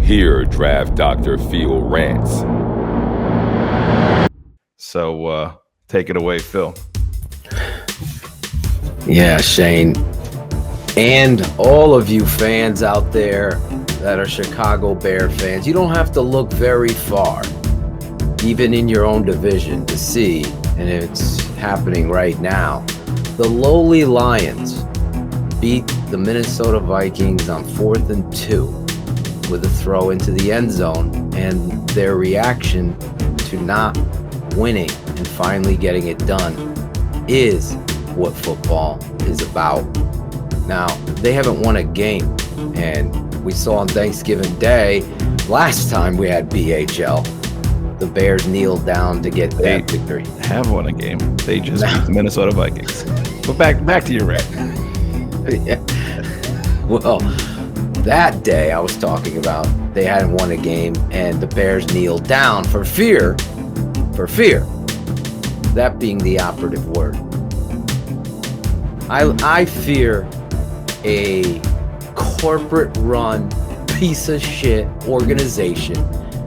Here, Draft Dr. Phil rants. So, take it away, Phil. Yeah, Shane. And all of you fans out there that are Chicago Bear fans, you don't have to look very far, even in your own division, to see, and it's happening right now. The lowly Lions beat the Minnesota Vikings on 4th and 2 with a throw into the end zone, and their reaction to not winning and finally getting it done is what football is about. Now, they haven't won a game, and we saw on Thanksgiving Day, last time we had BHL, the Bears kneeled down to get that victory. They have won a game. They just beat the Minnesota Vikings. But back to your rant. Yeah. Well, that day I was talking about, they hadn't won a game, and the Bears kneeled down for fear, that being the operative word. I fear a corporate-run piece of shit organization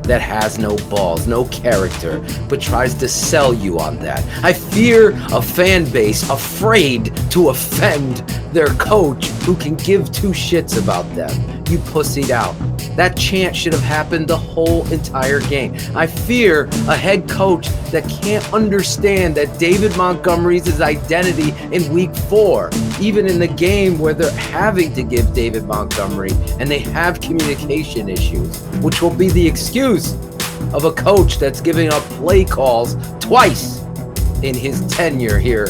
that has no balls, no character, but tries to sell you on that. I fear a fan base afraid to offend their coach who can give two shits about them. You pussied out. That chant should have happened the whole entire game. I fear a head coach that can't understand that David Montgomery's his identity in week 4, even in the game where they're having to give David Montgomery and they have communication issues, which will be the excuse of a coach that's giving up play calls twice in his tenure here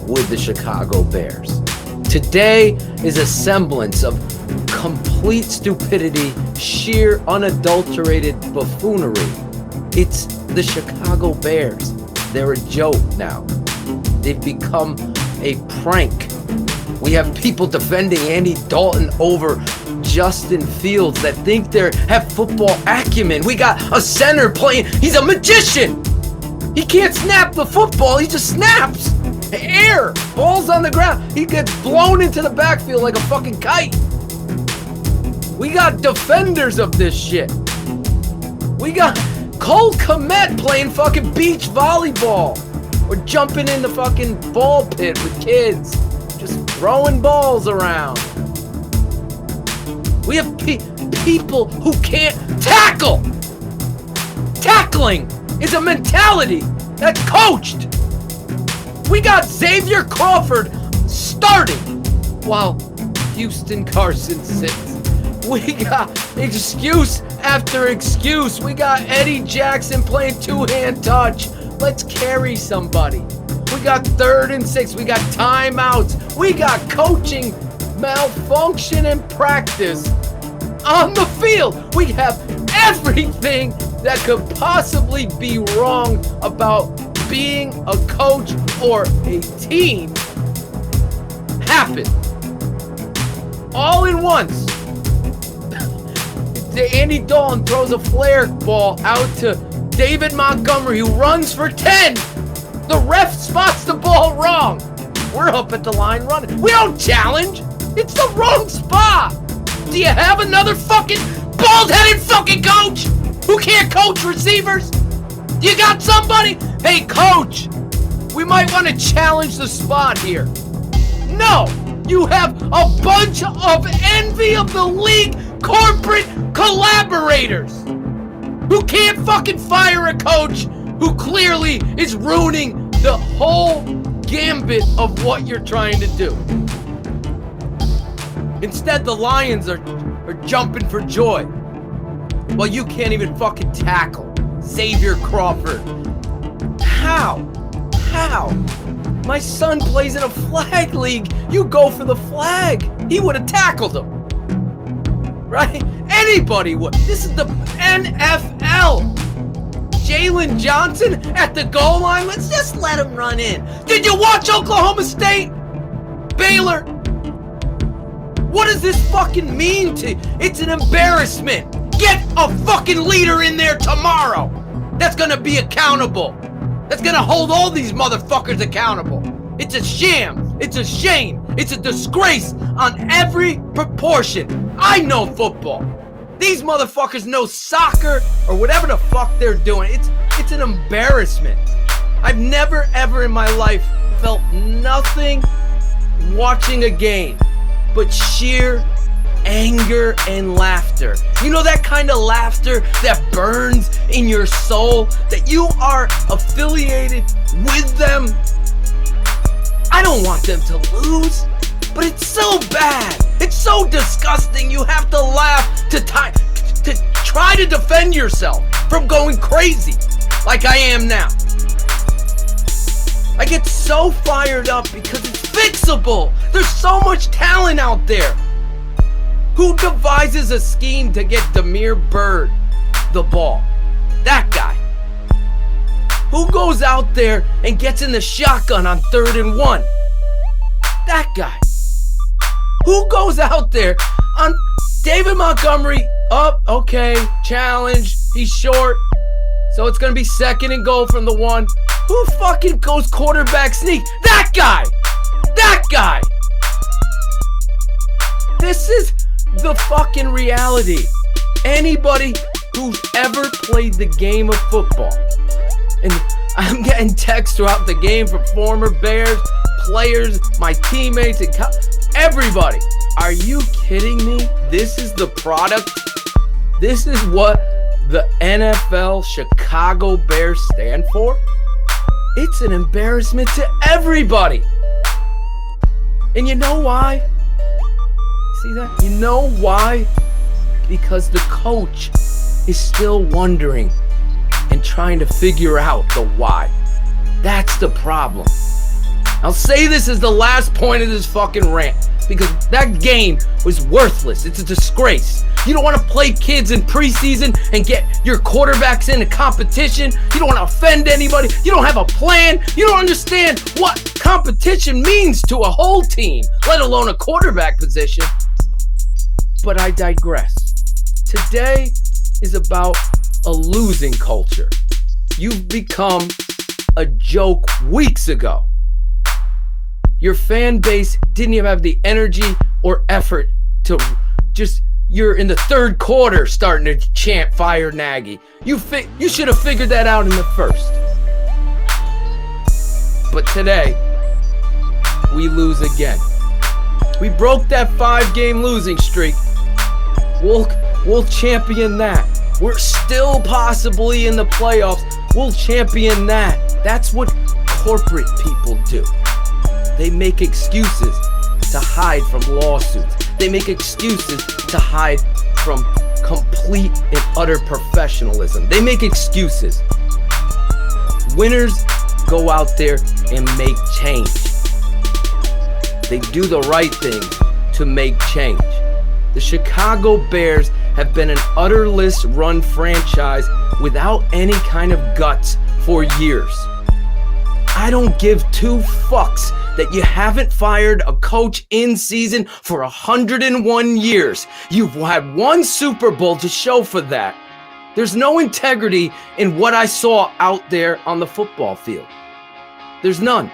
with the Chicago Bears. Today is a semblance of complete stupidity, sheer unadulterated buffoonery. It's the Chicago Bears. They're a joke now. They've become a prank. We have people defending Andy Dalton over Justin Fields that think they have football acumen. We got a center playing. He's a magician. He can't snap the football. He just snaps. Air. Ball's on the ground. He gets blown into the backfield like a fucking kite. We got defenders of this shit. We got Cole Kmet playing fucking beach volleyball or jumping in the fucking ball pit with kids, just throwing balls around. We have people who can't tackle. Tackling is a mentality that's coached. We got Xavier Crawford starting while Houston Carson sits. We got excuse after excuse. We got Eddie Jackson playing two-hand touch. Let's carry somebody. We got 3rd and 6. We got timeouts. We got coaching malfunction in practice. On the field, we have everything that could possibly be wrong about being a coach or a team happen. All in once. Andy Dalton throws a flare ball out to David Montgomery, who runs for 10. The ref spots the ball wrong. We're up at the line running. We don't challenge. It's the wrong spot. Do you have another fucking bald-headed fucking coach who can't coach receivers? You got somebody? Hey, coach, we might want to challenge the spot here. No, you have a bunch of envy of the league corporate collaborators who can't fucking fire a coach who clearly is ruining the whole gambit of what you're trying to do. Instead, the Lions are jumping for joy. Well, you can't even fucking tackle Xavier Crawford. How? My son plays in a flag league. You go for the flag. He would have tackled him. Right? Anybody would. This is the NFL. Jalen Johnson at the goal line. Let's just let him run in. Did you watch Oklahoma State? Baylor? What does this fucking mean to you? It's an embarrassment. Get a fucking leader in there tomorrow that's gonna be accountable. That's gonna hold all these motherfuckers accountable. It's a sham. It's a shame. It's a disgrace on every proportion. I know football. These motherfuckers know soccer or whatever the fuck they're doing. It's an embarrassment. I've never ever in my life felt nothing watching a game but sheer anger and laughter. You know that kind of laughter that burns in your soul, that you are affiliated with them. I don't want them to lose, but it's so bad. It's so disgusting. You have to laugh to try to defend yourself from going crazy like I am now. I get so fired up because it's fixable. There's so much talent out there. Who devises a scheme to get Demir Bird the ball? That guy. Who goes out there and gets in the shotgun on 3rd and 1? That guy. Who goes out there on David Montgomery? Okay, challenge. He's short. So it's going to be 2nd and goal from the 1. Who fucking goes quarterback sneak? That guy. That guy. This is the fucking reality. Anybody who's ever played the game of football, and I'm getting texts throughout the game from former Bears, players, my teammates, and everybody. Are you kidding me? This is the product. This is what the NFL Chicago Bears stand for. It's an embarrassment to everybody. And you know why? See that? You know why? Because the coach is still wondering and trying to figure out the why. That's the problem. I'll say this as the last point of this fucking rant, because that game was worthless. It's a disgrace. You don't want to play kids in preseason and get your quarterbacks into competition. You don't want to offend anybody. You don't have a plan. You don't understand what competition means to a whole team, let alone a quarterback position. But I digress. Today is about a losing culture. You've become a joke weeks ago. Your fan base didn't even have the energy or effort to just, you're in the 3rd quarter starting to chant fire Nagy. You should have figured that out in the 1st. But today, we lose again. We broke that 5-game losing streak. We'll champion that. We're still possibly in the playoffs. We'll champion that. That's what corporate people do. They make excuses to hide from lawsuits. They make excuses to hide from complete and utter professionalism. They make excuses. Winners go out there and make change. They do the right thing to make change. The Chicago Bears have been an utterless run franchise without any kind of guts for years. I don't give 2 fucks that you haven't fired a coach in season for 101 years. You've had 1 Super Bowl to show for that. There's no integrity in what I saw out there on the football field. There's none.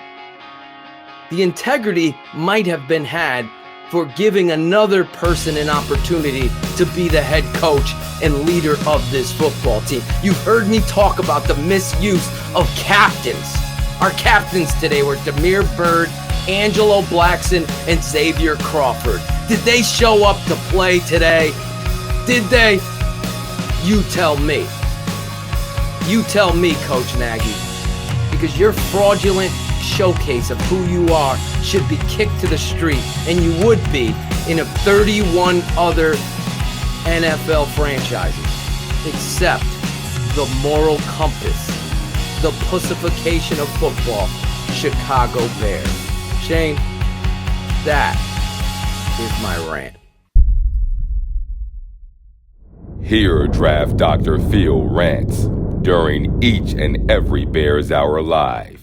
The integrity might have been had for giving another person an opportunity to be the head coach and leader of this football team. You've heard me talk about the misuse of captains. Our captains today were Demir Bird, Angelo Blackson, and Xavier Crawford. Did they show up to play today? Did they? You tell me. You tell me, Coach Nagy. Because your fraudulent showcase of who you are should be kicked to the street, and you would be in 31 other NFL franchises, except the moral compass, the pussification of football, Chicago Bears. Shane, that is my rant. Hear Draft Dr. Phil rants during each and every Bears Hour Live.